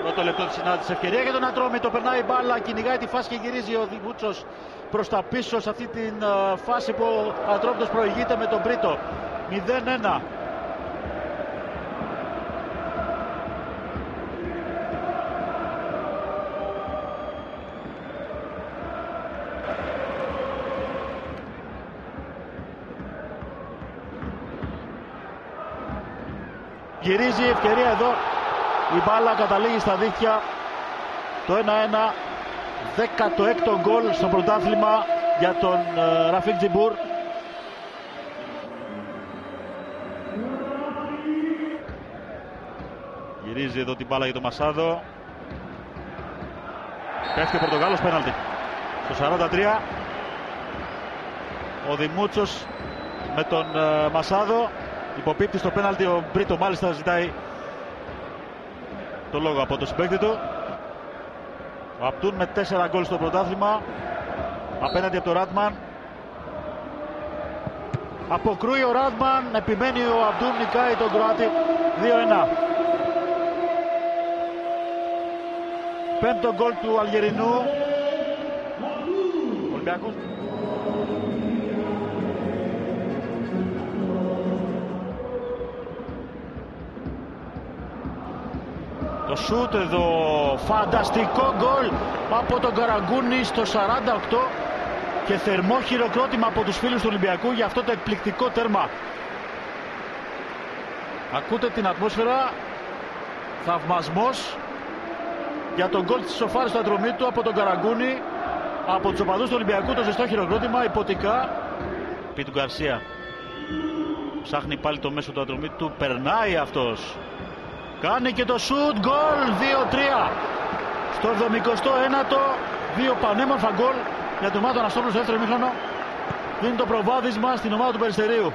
Πρώτο λεπτό της συνάντησης, ευκαιρία για τον Ατρόμητο, περνάει η μπάλα, κυνηγάει τη φάση και γυρίζει ο Δημούτσος προς τα πίσω σε αυτή τη φάση που ο Ατρόμητος προηγείται με τον Μπρίτο. 0-1. Γυρίζει η ευκαιρία εδώ. Η μπάλα καταλήγει στα δίχτυα. Το 1-1. 16ο γκολ στο πρωτάθλημα για τον Ραφίκ Τζιμπούρ. Γυρίζει εδώ την μπάλα για τον Μασάδο. Πέφτει ο Πορτογάλος, πέναλτι. Στο 43. Ο Δημούτσος με τον Μασάδο. Υποπίπτει στο πέναλτι, ο Μπρίτο μάλιστα ζητάει το λόγο από το συμπαίκτη του. Ο Απτούν με 4 γκολ στο πρωτάθλημα απέναντι από τον Ράντμαν. Αποκρούει ο Ράντμαν, επιμένει ο Απτούν, νικάει τον Κροάτι. 2-1. Πέμπτο γκολ του Αλγερινού. Ολυμπιακός. Το σούτ εδώ, φανταστικό γκολ από τον Καραγκούνη στο 48 και θερμό χειροκρότημα από τους φίλους του Ολυμπιακού για αυτό το εκπληκτικό τέρμα. Ακούτε την ατμόσφαιρα, θαυμασμός για τον γκολ της ισοφάρισης του Ατρομήτου από τον Καραγκούνη, από τους οπαδούς του Ολυμπιακού το ζεστό χειροκρότημα, υποτικά. Πι του Γκαρσία ψάχνει πάλι το μέσο του Ατρομήτου, περνάει αυτός. Κάνει και το σουτ, γκολ, 2-3. Στο 79ο, δύο πανέμορφα γκολ για την ομάδα του Αναστόπουλου στο δεύτερο ημίχρονο. Δίνει το προβάδισμα στην ομάδα του Περιστερίου.